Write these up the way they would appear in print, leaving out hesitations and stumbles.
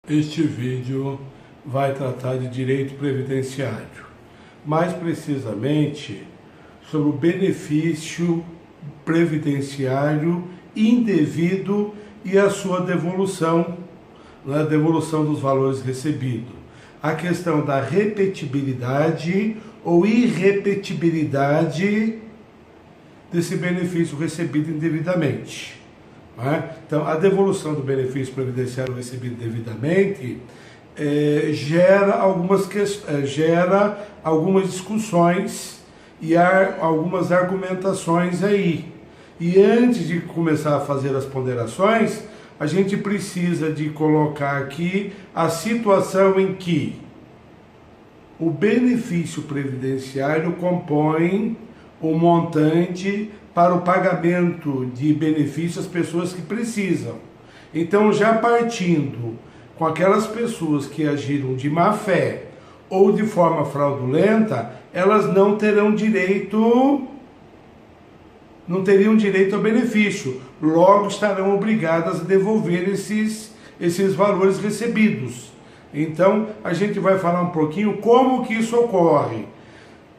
Este vídeo vai tratar de direito previdenciário, mais precisamente sobre o benefício previdenciário indevido e a sua devolução, a devolução dos valores recebidos. A questão da repetibilidade ou irrepetibilidade desse benefício recebido indevidamente. Então, a devolução do benefício previdenciário recebido devidamente gera algumas discussões e algumas argumentações aí. E antes de começar a fazer as ponderações, a gente precisa de colocar aqui a situação em que o benefício previdenciário compõe o montante para o pagamento de benefícios às pessoas que precisam. Então, já partindo com aquelas pessoas que agiram de má fé ou de forma fraudulenta, elas não teriam direito ao benefício, logo estarão obrigadas a devolver esses valores recebidos. Então, a gente vai falar um pouquinho como que isso ocorre.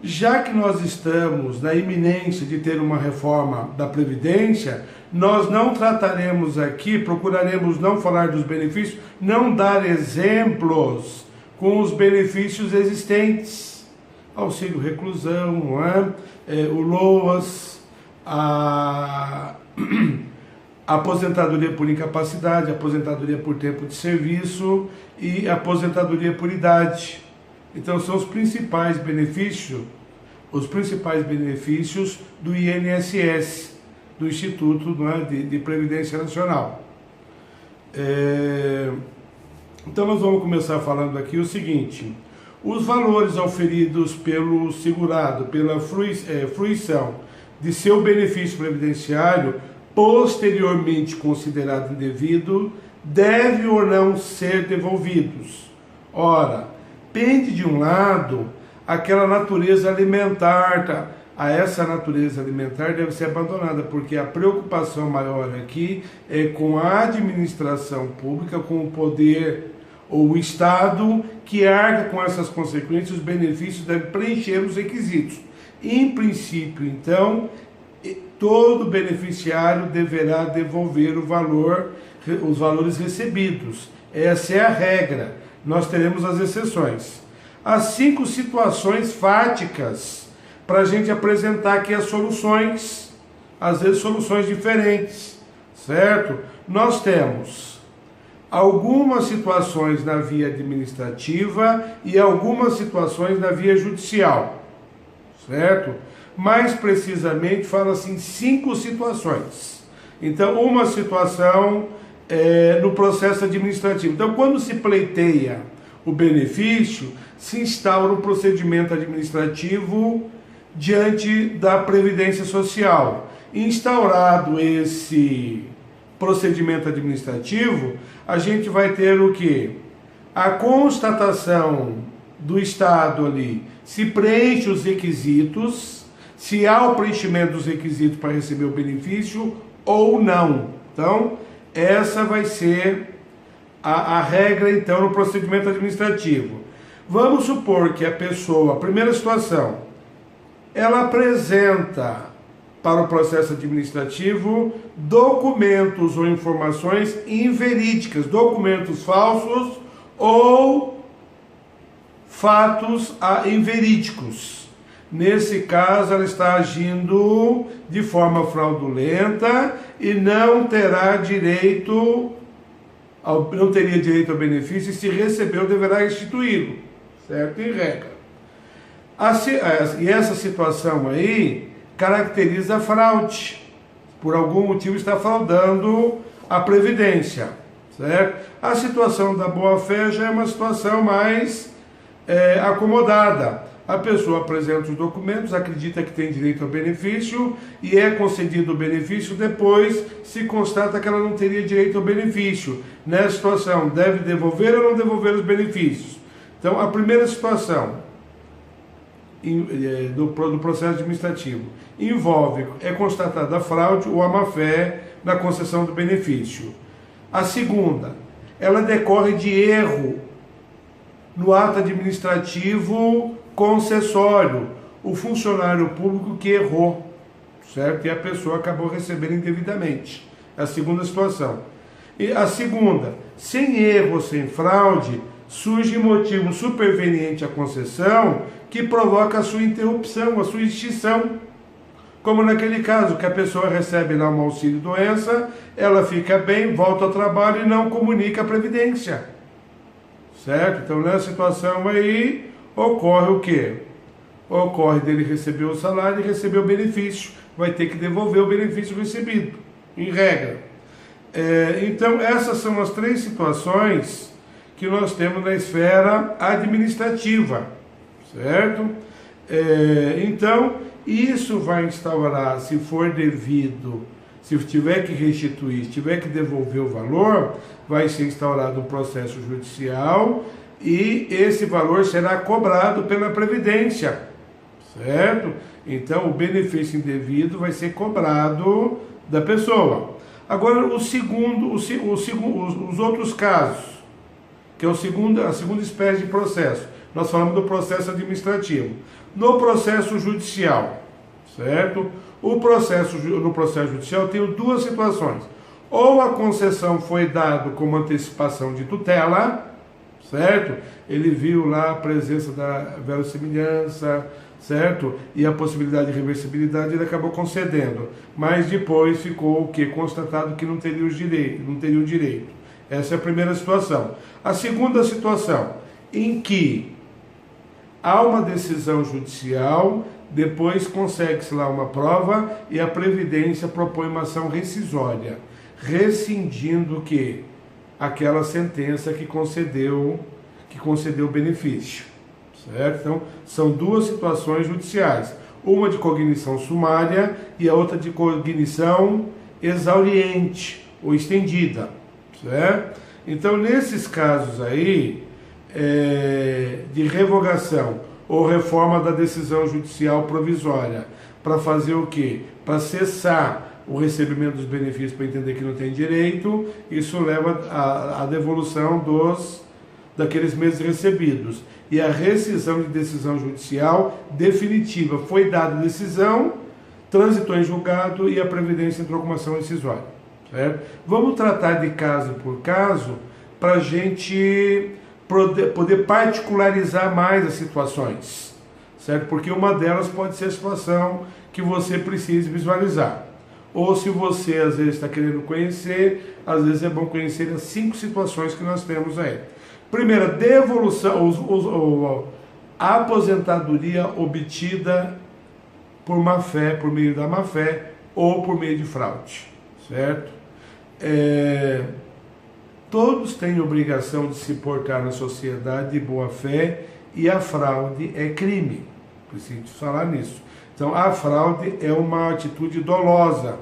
Já que nós estamos na iminência de ter uma reforma da Previdência, nós não trataremos aqui, procuraremos não falar dos benefícios, não dar exemplos com os benefícios existentes. Auxílio reclusão, o LOAS, a aposentadoria por incapacidade, aposentadoria por tempo de serviço e aposentadoria por idade. Então, são os principais benefícios do INSS, do Instituto de Previdência Nacional. Então, nós vamos começar falando aqui o seguinte: os valores auferidos pelo segurado, pela fruição de seu benefício previdenciário, posteriormente considerado indevido, devem ou não ser devolvidos. Ora, pende de um lado aquela natureza alimentar, essa natureza alimentar deve ser abandonada, porque a preocupação maior aqui é com a administração pública, com o poder ou o Estado que arca com essas consequências. Os benefícios devem preencher os requisitos. Em princípio, então, todo beneficiário deverá devolver os valores recebidos. Essa é a regra. Nós teremos as exceções. As 5 situações fáticas para a gente apresentar aqui as soluções, às vezes soluções diferentes, certo? Nós temos algumas situações na via administrativa e algumas situações na via judicial, certo? Mais precisamente, fala assim, 5 situações. Então, uma situação no processo administrativo. Então, quando se pleiteia o benefício, se instaura um procedimento administrativo diante da Previdência Social. Instaurado esse procedimento administrativo, a gente vai ter o quê? A constatação do Estado ali, se preenche os requisitos, se há o preenchimento dos requisitos para receber o benefício ou não. Então, essa vai ser a regra, então, no procedimento administrativo. Vamos supor que a pessoa, a primeira situação, ela apresenta para o processo administrativo documentos ou informações inverídicas, documentos falsos ou fatos inverídicos. Nesse caso, ela está agindo de forma fraudulenta e não teria direito ao benefício, e se recebeu, deverá restituí-lo, certo? Em regra. E essa situação aí caracteriza a fraude. Por algum motivo está fraudando a Previdência, certo? A situação da boa-fé já é uma situação mais acomodada. A pessoa apresenta os documentos, acredita que tem direito ao benefício e é concedido o benefício, depois se constata que ela não teria direito ao benefício. Nessa situação, deve devolver ou não devolver os benefícios? Então, a primeira situação do processo administrativo envolve, é constatada a fraude ou a má-fé na concessão do benefício. A segunda ela decorre de erro no ato administrativo concessório, o funcionário público que errou, certo? E a pessoa acabou recebendo indevidamente. É a segunda situação. E a segunda, sem erro, sem fraude, surge motivo superveniente à concessão que provoca a sua interrupção, a sua extinção. Como naquele caso que a pessoa recebe lá um auxílio-doença, ela fica bem, volta ao trabalho e não comunica a Previdência. Certo? Então, nessa situação aí, ocorre o quê? Ocorre dele receber o salário e receber o benefício. Vai ter que devolver o benefício recebido, em regra. Então, essas são as três situações que nós temos na esfera administrativa, certo? Então, isso vai instaurar, se for devido, se tiver que restituir, se tiver que devolver o valor, vai ser instaurado um processo judicial e esse valor será cobrado pela Previdência, certo? Então, o benefício indevido vai ser cobrado da pessoa. Agora, os outros casos, que é a segunda espécie de processo. Nós falamos do processo administrativo. No processo judicial, certo? No processo judicial eu tenho duas situações. Ou a concessão foi dada como antecipação de tutela, certo? Ele viu lá a presença da verossimilhança, certo? E a possibilidade de reversibilidade, ele acabou concedendo. Mas depois ficou o quê? Constatado que não teria o direito. Essa é a primeira situação. A segunda situação, em que há uma decisão judicial, depois consegue-se lá uma prova e a Previdência propõe uma ação rescisória, rescindindo o quê? Aquela sentença que concedeu o benefício. Certo? Então, são duas situações judiciais. Uma de cognição sumária e a outra de cognição exauriente ou estendida. Certo? Então, nesses casos aí, de revogação ou reforma da decisão judicial provisória, para fazer o quê? Para cessar o recebimento dos benefícios, para entender que não tem direito, isso leva à devolução daqueles meses recebidos. E a rescisão de decisão judicial definitiva. Foi dada a decisão, transitou em julgado e a Previdência entrou com uma ação rescisória. Certo? Vamos tratar de caso por caso para a gente poder particularizar mais as situações. Certo? Porque uma delas pode ser a situação que você precise visualizar. Ou se você às vezes está querendo conhecer, às vezes é bom conhecer as 5 situações que nós temos aí. Primeira, devolução, a aposentadoria obtida por má fé, por meio da má fé ou por meio de fraude, certo? Todos têm obrigação de se portar na sociedade de boa fé e a fraude é crime, preciso falar nisso. Então, a fraude é uma atitude dolosa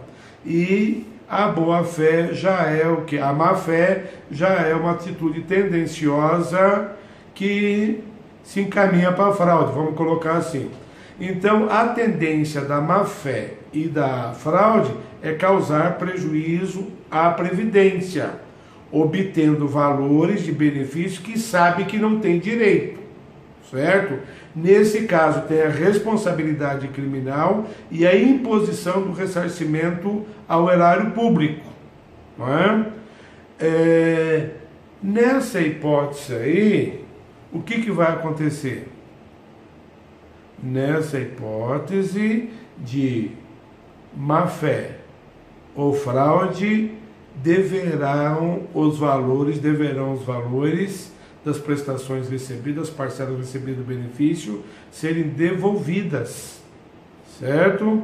e a boa-fé já é o que? A má-fé já é uma atitude tendenciosa que se encaminha para a fraude, vamos colocar assim. Então, a tendência da má-fé e da fraude é causar prejuízo à Previdência, obtendo valores de benefício que sabe que não tem direito, certo? Nesse caso, tem a responsabilidade criminal e a imposição do ressarcimento ao erário público. Não é? Nessa hipótese aí, o que vai acontecer? Nessa hipótese de má-fé ou fraude, deverão os valores das prestações recebidas, parcelas recebidas do benefício, serem devolvidas, certo?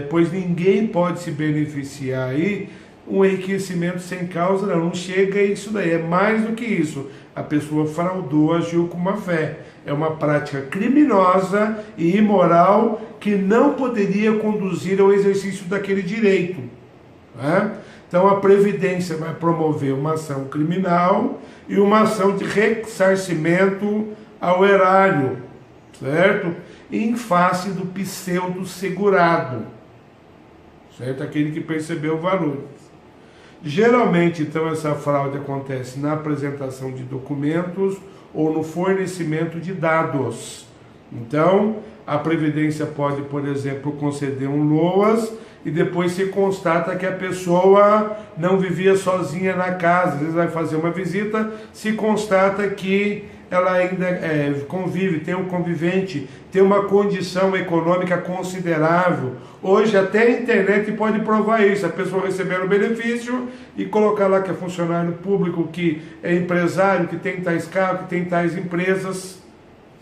Pois ninguém pode se beneficiar aí, um enriquecimento sem causa, não chega a isso daí, é mais do que isso. A pessoa fraudou, agiu com má fé. É uma prática criminosa e imoral que não poderia conduzir ao exercício daquele direito. Né? Então a Previdência vai promover uma ação criminal e uma ação de ressarcimento ao erário, certo? Em face do pseudo-segurado, certo? Aquele que percebeu valores. Geralmente, então, essa fraude acontece na apresentação de documentos ou no fornecimento de dados. Então, a Previdência pode, por exemplo, conceder um LOAS e depois se constata que a pessoa não vivia sozinha na casa. Às vezes vai fazer uma visita, se constata que ela ainda convive, tem um convivente, tem uma condição econômica considerável. Hoje até a internet pode provar isso, a pessoa receber o benefício e colocar lá que é funcionário público, que é empresário, que tem tais cargos, que tem tais empresas,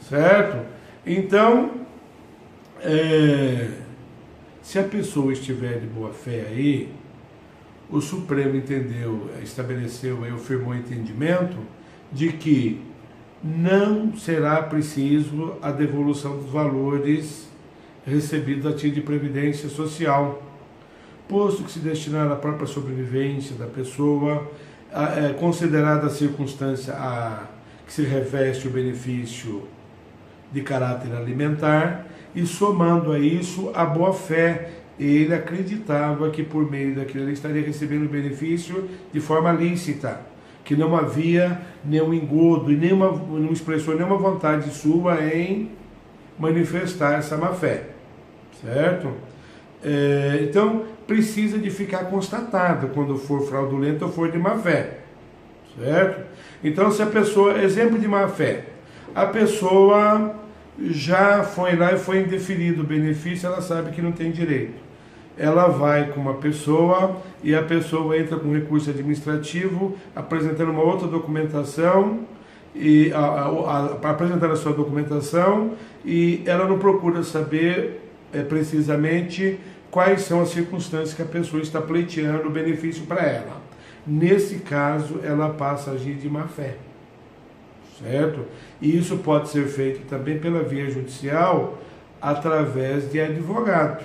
certo? Então, se a pessoa estiver de boa fé aí, o Supremo entendeu, estabeleceu, firmou o entendimento de que não será preciso a devolução dos valores recebidos a título de previdência social, posto que se destinar à própria sobrevivência da pessoa, considerada a circunstância que se reveste o benefício de caráter alimentar, e somando a isso a boa-fé. Ele acreditava que por meio daquilo ele estaria recebendo o benefício de forma lícita, que não havia nenhum engodo e não expressou nenhuma vontade sua em manifestar essa má-fé, certo? Então, precisa de ficar constatado quando for fraudulento ou for de má-fé, certo? Então, se a pessoa, exemplo de má-fé, a pessoa já foi lá e foi indeferido o benefício, ela sabe que não tem direito. Ela vai com uma pessoa e a pessoa entra com recurso administrativo, apresentando uma outra documentação, e apresentando a sua documentação, e ela não procura saber precisamente quais são as circunstâncias que a pessoa está pleiteando o benefício para ela. Nesse caso, ela passa a agir de má fé, certo? E isso pode ser feito também pela via judicial, através de advogado,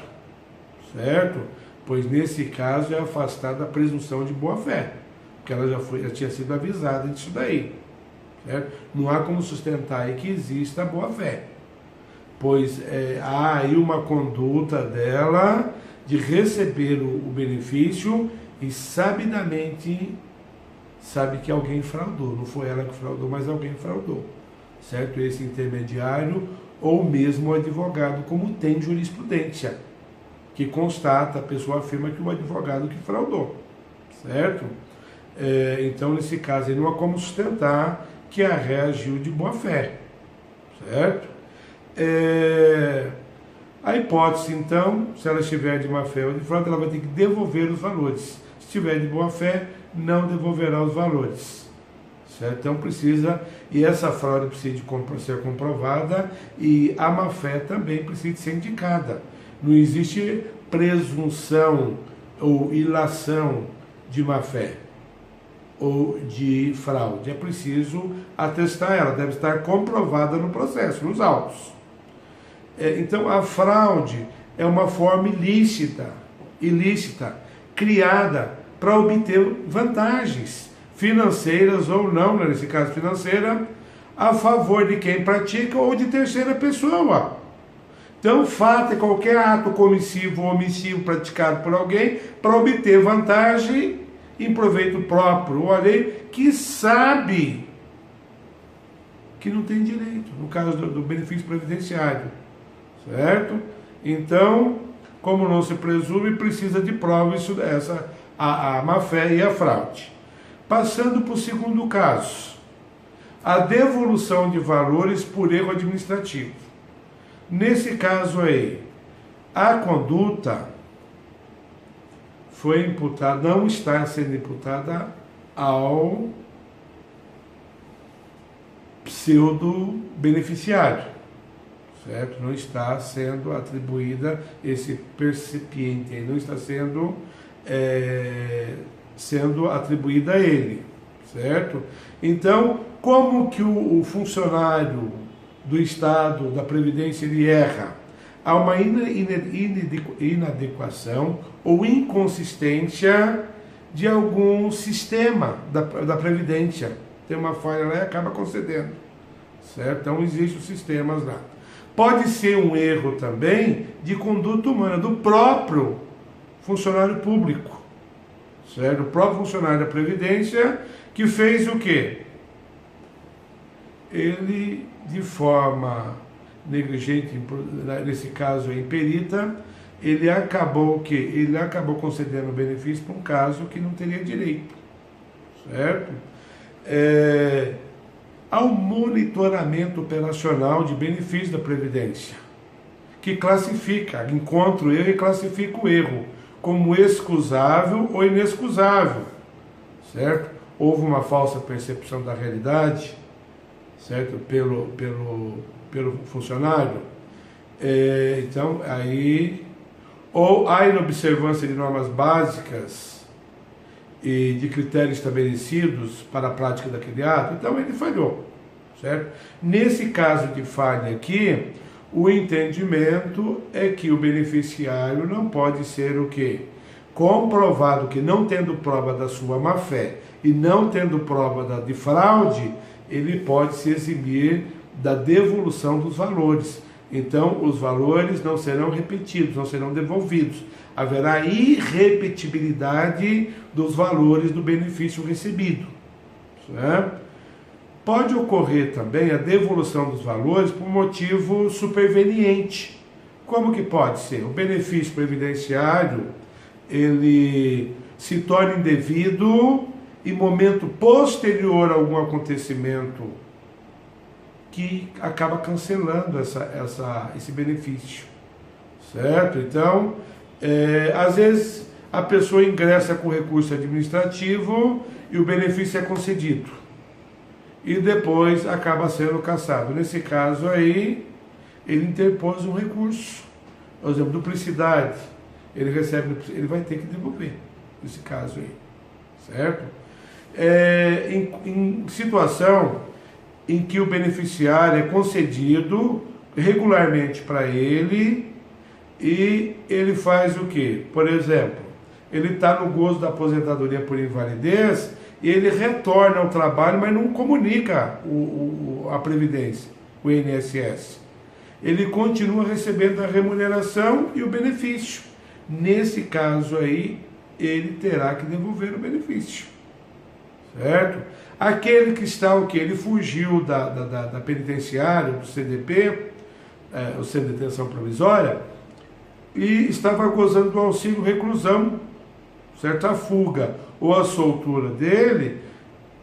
certo? Pois nesse caso é afastada a presunção de boa-fé, porque ela já tinha sido avisada disso daí, certo? Não há como sustentar aí que exista a boa-fé, pois há aí uma conduta dela de receber o benefício e sabidamente sabe que alguém fraudou, não foi ela que fraudou, mas alguém fraudou, certo? Esse intermediário ou mesmo o advogado, como tem jurisprudência, que constata, a pessoa afirma que o advogado que fraudou, certo? Então, nesse caso, não há como sustentar que a ré agiu de boa fé, certo? A hipótese, então, se ela estiver de má fé ou de fraude, ela vai ter que devolver os valores. Se estiver de boa fé, não devolverá os valores, certo? Então precisa, e essa fraude precisa ser comprovada, e a má fé também precisa ser indicada. Não existe presunção ou ilação de má fé ou de fraude. É preciso atestar ela, deve estar comprovada no processo, nos autos. Então a fraude é uma forma ilícita, criada para obter vantagens financeiras ou não, nesse caso financeira, a favor de quem pratica ou de terceira pessoa. Então, fato é qualquer ato comissivo ou omissivo praticado por alguém para obter vantagem em proveito próprio ou alheio, que sabe que não tem direito, no caso do benefício previdenciário, certo? Então, como não se presume, precisa de prova a má-fé e a fraude. Passando para o segundo caso, a devolução de valores por erro administrativo. Nesse caso aí, a conduta foi imputada, não está sendo imputada ao pseudo-beneficiário, certo? Não está sendo atribuída, esse percipiente aí não está sendo atribuída a ele, certo? Então, como que o funcionário do Estado, da Previdência, ele erra? Há uma inadequação ou inconsistência de algum sistema da Previdência. Tem uma falha lá e acaba concedendo, certo? Então, existem os sistemas lá. Pode ser um erro também de conduta humana, do próprio funcionário público, certo? O próprio funcionário da Previdência que fez o quê? Ele, de forma negligente, nesse caso imperita, ele acabou concedendo benefício para um caso que não teria direito, certo? Há um monitoramento operacional de benefícios da Previdência, que classifica, encontra o erro e classifica o erro como excusável ou inexcusável, certo? Houve uma falsa percepção da realidade, certo? Pelo funcionário. Então, aí, ou há inobservância de normas básicas e de critérios estabelecidos para a prática daquele ato, então ele falhou, certo? Nesse caso de falha aqui, o entendimento é que o beneficiário não pode ser o quê? Comprovado que, não tendo prova da sua má-fé e não tendo prova de fraude, ele pode se eximir da devolução dos valores. Então, os valores não serão repetidos, não serão devolvidos. Haverá irrepetibilidade dos valores do benefício recebido, certo? Pode ocorrer também a devolução dos valores por motivo superveniente. Como que pode ser? O benefício previdenciário, ele se torna indevido em momento posterior a algum acontecimento que acaba cancelando esse benefício, certo? Então, às vezes a pessoa ingressa com recurso administrativo e o benefício é concedido e depois acaba sendo cassado. Nesse caso aí, ele interpôs um recurso, por exemplo, duplicidade, ele vai ter que devolver, nesse caso aí, certo? Em situação em que o beneficiário é concedido regularmente para ele e ele faz o quê? Por exemplo, ele está no gozo da aposentadoria por invalidez e ele retorna ao trabalho, mas não comunica a Previdência, o INSS. Ele continua recebendo a remuneração e o benefício. Nesse caso aí, ele terá que devolver o benefício, certo? Aquele que está o quê? Ele fugiu da penitenciária, do CDP, o Centro de Detenção Provisória, e estava gozando do auxílio reclusão, certo? A fuga ou a soltura dele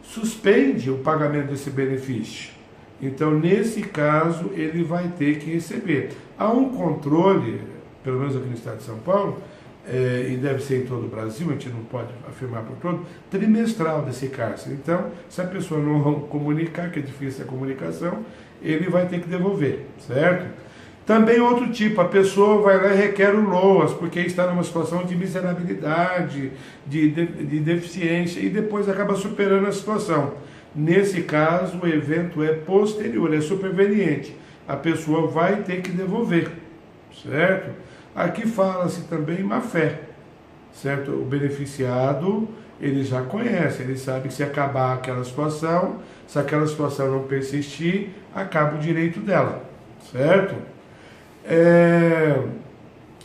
suspende o pagamento desse benefício. Então, nesse caso, ele vai ter que receber. Há um controle, pelo menos aqui no estado de São Paulo, e deve ser em todo o Brasil, a gente não pode afirmar por todo, trimestral desse cárcere. Então, se a pessoa não comunicar, que é difícil a comunicação, ele vai ter que devolver, certo? Também outro tipo, a pessoa vai lá e requer o LOAS, porque está numa situação de miserabilidade, de deficiência, e depois acaba superando a situação. Nesse caso, o evento é posterior, é superveniente. A pessoa vai ter que devolver, certo? Aqui fala-se também má-fé, certo? O beneficiado, ele já conhece, ele sabe que se acabar aquela situação, se aquela situação não persistir, acaba o direito dela, certo?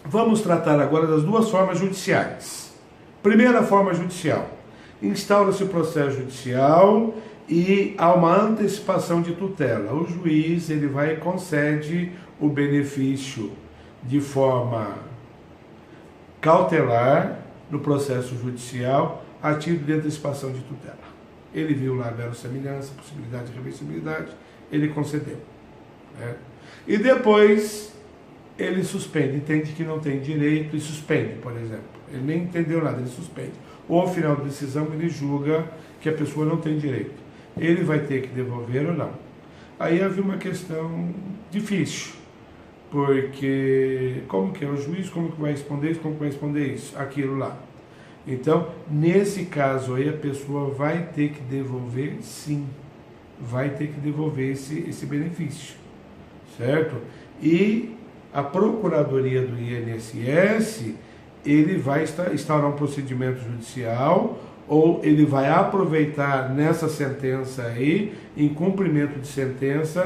Vamos tratar agora das duas formas judiciais. Primeira forma judicial, instaura-se o processo judicial e há uma antecipação de tutela. O juiz, ele vai e concede o benefício de forma cautelar no processo judicial a título de antecipação de tutela. Ele viu lá a verossimilhança, possibilidade de reversibilidade, ele concedeu, né? E depois ele suspende, entende que não tem direito e suspende, por exemplo. Ele nem entendeu nada, ele suspende. Ou ao final da decisão ele julga que a pessoa não tem direito. Ele vai ter que devolver ou não. Aí havia uma questão difícil, porque como que é o juiz, como que vai responder isso, como que vai responder isso, aquilo lá. Então, nesse caso aí, a pessoa vai ter que devolver, sim, vai ter que devolver esse benefício, certo? E a Procuradoria do INSS, ele vai instaurar um procedimento judicial, ou ele vai aproveitar nessa sentença aí, em cumprimento de sentença,